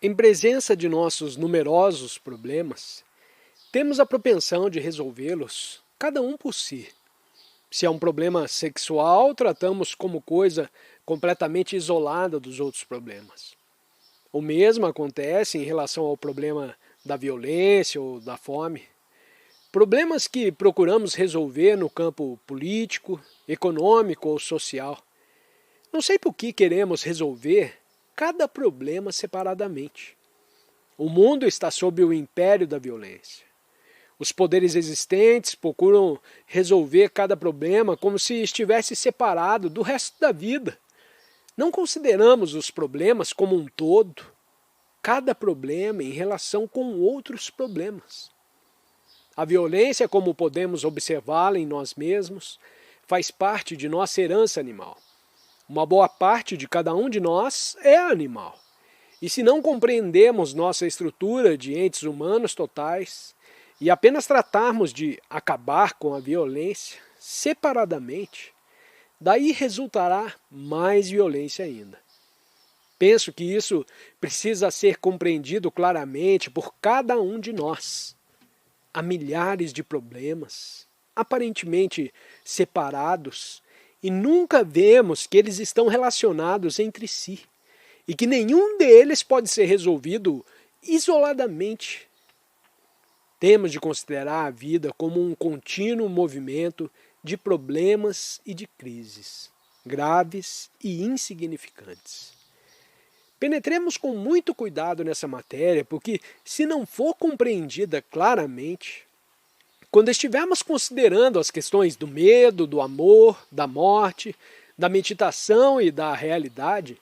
Em presença de nossos numerosos problemas, temos a propensão de resolvê-los, cada um por si. Se é um problema sexual, tratamos como coisa completamente isolada dos outros problemas. O mesmo acontece em relação ao problema da violência ou da fome. Problemas que procuramos resolver no campo político, econômico ou social. Não sei por que queremos resolver cada problema separadamente. O mundo está sob o império da violência. Os poderes existentes procuram resolver cada problema como se estivesse separado do resto da vida. Não consideramos os problemas como um todo, cada problema em relação com outros problemas. A violência, como podemos observá-la em nós mesmos, faz parte de nossa herança animal. Uma boa parte de cada um de nós é animal. E se não compreendemos nossa estrutura de entes humanos totais e apenas tratarmos de acabar com a violência separadamente, daí resultará mais violência ainda. Penso que isso precisa ser compreendido claramente por cada um de nós. Há milhares de problemas, aparentemente separados, e nunca vemos que eles estão relacionados entre si, e que nenhum deles pode ser resolvido isoladamente. Temos de considerar a vida como um contínuo movimento de problemas e de crises, graves e insignificantes. Penetremos com muito cuidado nessa matéria, porque se não for compreendida claramente, quando estivermos considerando as questões do medo, do amor, da morte, da meditação e da realidade,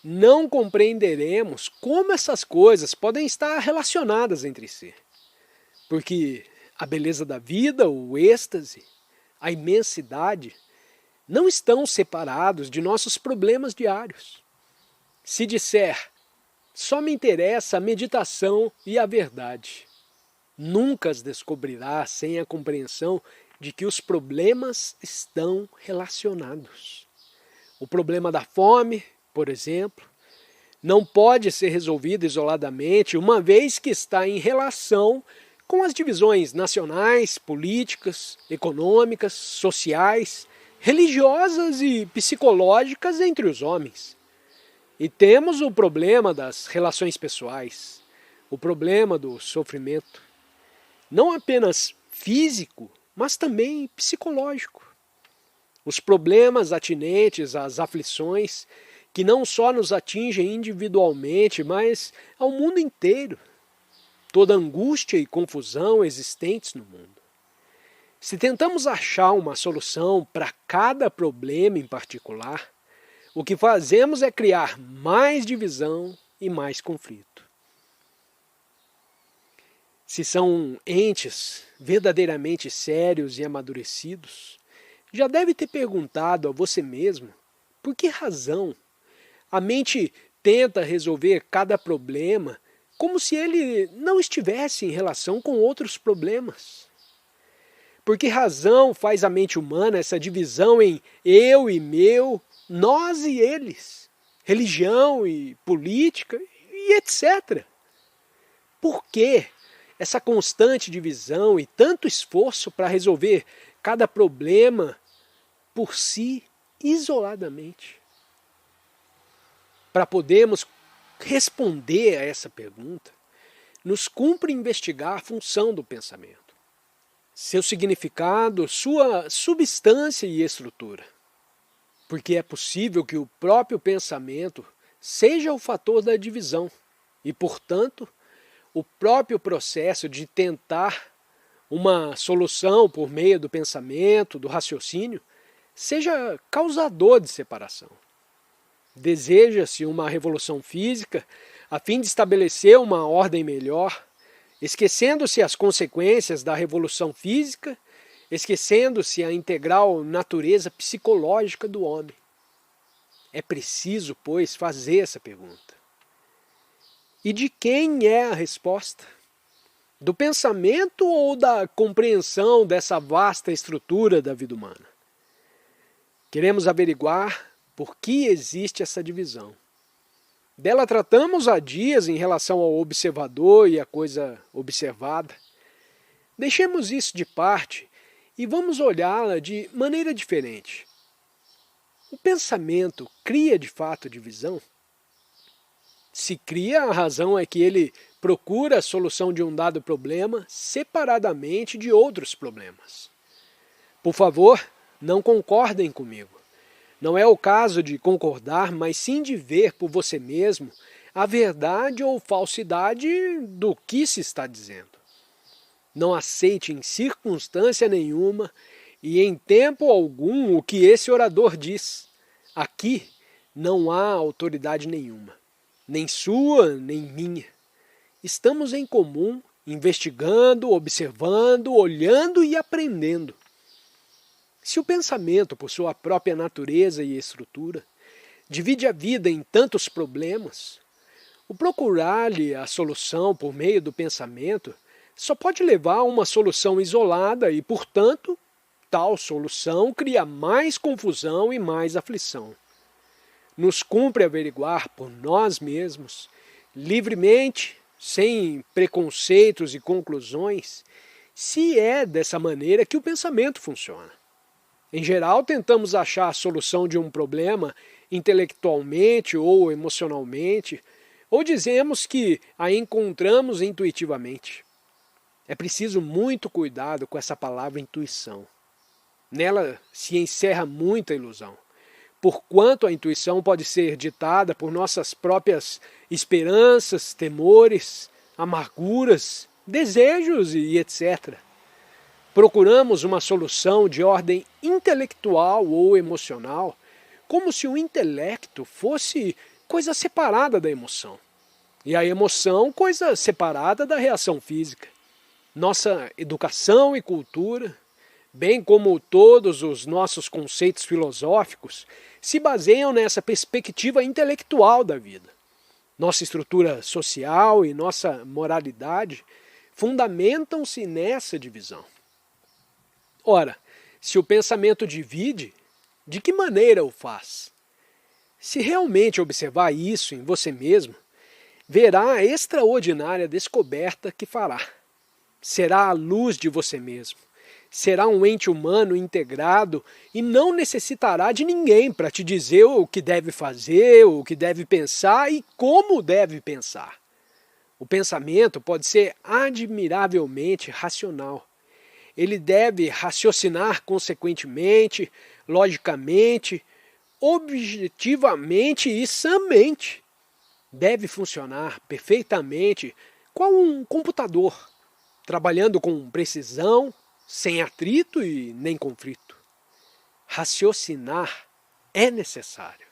não compreenderemos como essas coisas podem estar relacionadas entre si. Porque a beleza da vida, o êxtase, a imensidade, não estão separados de nossos problemas diários. Se disser, só me interessa a meditação e a verdade, nunca as descobrirá sem a compreensão de que os problemas estão relacionados. O problema da fome, por exemplo, não pode ser resolvido isoladamente, uma vez que está em relação com as divisões nacionais, políticas, econômicas, sociais, religiosas e psicológicas entre os homens. E temos o problema das relações pessoais, o problema do sofrimento, não apenas físico, mas também psicológico. Os problemas atinentes às aflições que não só nos atingem individualmente, mas ao mundo inteiro. Toda angústia e confusão existentes no mundo. Se tentamos achar uma solução para cada problema em particular, o que fazemos é criar mais divisão e mais conflito. Se são entes verdadeiramente sérios e amadurecidos, já deve ter perguntado a você mesmo por que razão a mente tenta resolver cada problema como se ele não estivesse em relação com outros problemas. Por que razão faz a mente humana essa divisão em eu e meu, nós e eles, religião e política e etc. Por que essa constante divisão e tanto esforço para resolver cada problema por si, isoladamente? Para podermos responder a essa pergunta, nos cumpre investigar a função do pensamento, seu significado, sua substância e estrutura. Porque é possível que o próprio pensamento seja o fator da divisão e, portanto, o próprio processo de tentar uma solução por meio do pensamento, do raciocínio, seja causador de separação. Deseja-se uma revolução física a fim de estabelecer uma ordem melhor, esquecendo-se as consequências da revolução física, esquecendo-se a integral natureza psicológica do homem. É preciso, pois, fazer essa pergunta. E de quem é a resposta? Do pensamento ou da compreensão dessa vasta estrutura da vida humana? Queremos averiguar por que existe essa divisão. Dela tratamos há dias em relação ao observador e à coisa observada. Deixemos isso de parte e vamos olhá-la de maneira diferente. O pensamento cria de fato divisão? Se cria, a razão é que ele procura a solução de um dado problema separadamente de outros problemas. Por favor, não concordem comigo. Não é o caso de concordar, mas sim de ver por você mesmo a verdade ou falsidade do que se está dizendo. Não aceite em circunstância nenhuma e em tempo algum o que esse orador diz. Aqui não há autoridade nenhuma, nem sua, nem minha. Estamos em comum, investigando, observando, olhando e aprendendo. Se o pensamento, por sua própria natureza e estrutura, divide a vida em tantos problemas, o procurar-lhe a solução por meio do pensamento só pode levar a uma solução isolada e, portanto, tal solução cria mais confusão e mais aflição. Nos cumpre averiguar por nós mesmos, livremente, sem preconceitos e conclusões, se é dessa maneira que o pensamento funciona. Em geral, tentamos achar a solução de um problema intelectualmente ou emocionalmente, ou dizemos que a encontramos intuitivamente. É preciso muito cuidado com essa palavra intuição. Nela se encerra muita ilusão, porquanto a intuição pode ser ditada por nossas próprias esperanças, temores, amarguras, desejos e etc. Procuramos uma solução de ordem intelectual ou emocional, como se o intelecto fosse coisa separada da emoção, e a emoção coisa separada da reação física. Nossa educação e cultura, bem como todos os nossos conceitos filosóficos, se baseiam nessa perspectiva intelectual da vida. Nossa estrutura social e nossa moralidade fundamentam-se nessa divisão. Ora, se o pensamento divide, de que maneira o faz? Se realmente observar isso em você mesmo, verá a extraordinária descoberta que fará. Será a luz de você mesmo. Será um ente humano integrado e não necessitará de ninguém para te dizer o que deve fazer, o que deve pensar e como deve pensar. O pensamento pode ser admiravelmente racional. Ele deve raciocinar consequentemente, logicamente, objetivamente e sãmente. Deve funcionar perfeitamente qual um computador, trabalhando com precisão, sem atrito e nem conflito. Raciocinar é necessário.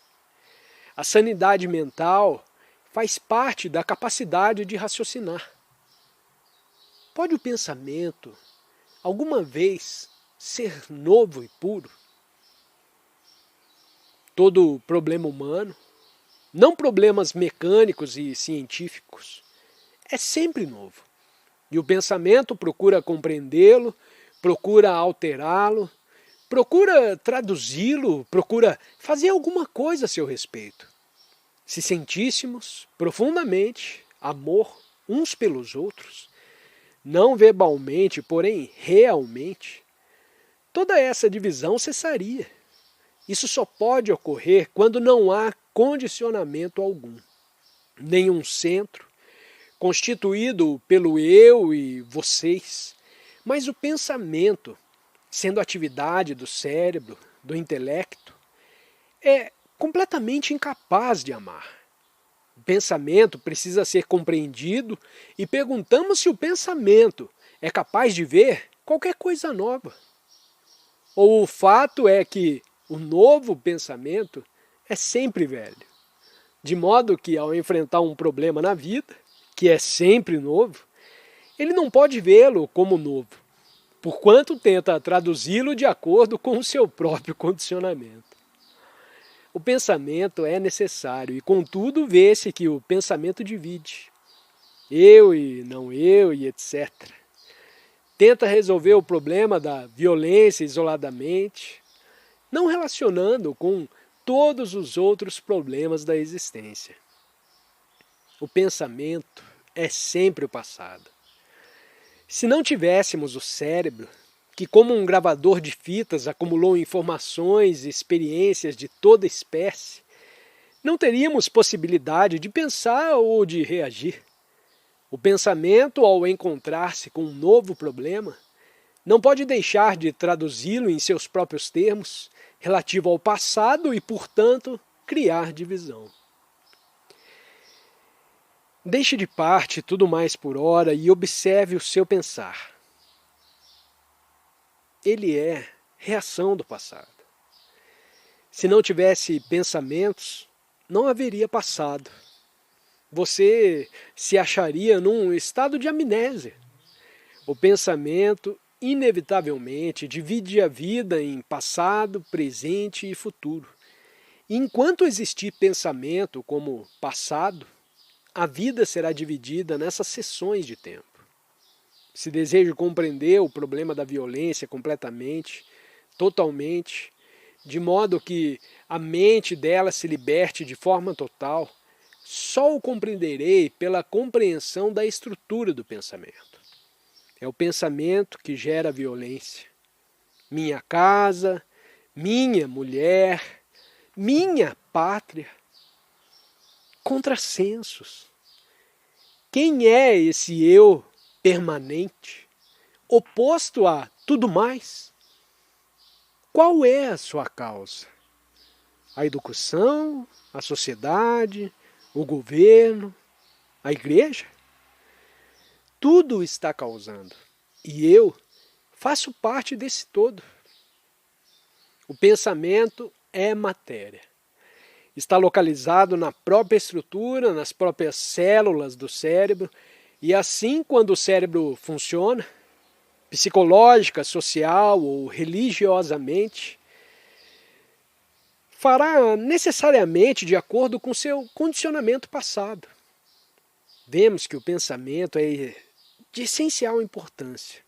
A sanidade mental faz parte da capacidade de raciocinar. Pode o pensamento alguma vez ser novo e puro? Todo problema humano, não problemas mecânicos e científicos, é sempre novo. E o pensamento procura compreendê-lo, procura alterá-lo, procura traduzi-lo, procura fazer alguma coisa a seu respeito. Se sentíssemos profundamente amor uns pelos outros, não verbalmente, porém realmente, toda essa divisão cessaria. Isso só pode ocorrer quando não há condicionamento algum, nenhum centro, constituído pelo eu e vocês, mas o pensamento, sendo atividade do cérebro, do intelecto, é completamente incapaz de amar. O pensamento precisa ser compreendido e perguntamos se o pensamento é capaz de ver qualquer coisa nova. Ou o fato é que o novo pensamento é sempre velho, de modo que ao enfrentar um problema na vida, que é sempre novo, ele não pode vê-lo como novo, porquanto tenta traduzi-lo de acordo com o seu próprio condicionamento. O pensamento é necessário e, contudo, vê-se que o pensamento divide. Eu e não eu e etc. Tenta resolver o problema da violência isoladamente, não relacionando com todos os outros problemas da existência. o pensamento é sempre o passado. Se não tivéssemos o cérebro, que como um gravador de fitas acumulou informações e experiências de toda espécie, não teríamos possibilidade de pensar ou de reagir. O pensamento, ao encontrar-se com um novo problema, não pode deixar de traduzi-lo em seus próprios termos, relativo ao passado e, portanto, criar divisão. Deixe de parte tudo mais por hora e observe o seu pensar. Ele é reação do passado. Se não tivesse pensamentos, não haveria passado. Você se acharia num estado de amnésia. O pensamento, inevitavelmente, divide a vida em passado, presente e futuro. E enquanto existir pensamento como passado, a vida será dividida nessas seções de tempo. Se deseja compreender o problema da violência completamente, totalmente, de modo que a mente dela se liberte de forma total, só o compreenderei pela compreensão da estrutura do pensamento. É o pensamento que gera a violência. Minha casa, minha mulher, minha pátria. Contrassensos. Quem é esse eu permanente, oposto a tudo mais? Qual é a sua causa? A educação, a sociedade, o governo, a igreja? Tudo está causando. E eu faço parte desse todo. O pensamento é matéria. Está localizado na própria estrutura, nas próprias células do cérebro, e assim, quando o cérebro funciona, psicológica, social ou religiosamente, fará necessariamente de acordo com seu condicionamento passado. Vemos que o pensamento é de essencial importância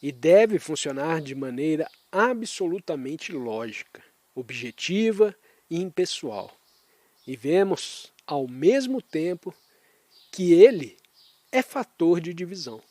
e deve funcionar de maneira absolutamente lógica, objetiva e impessoal. E vemos, ao mesmo tempo, que ele é fator de divisão.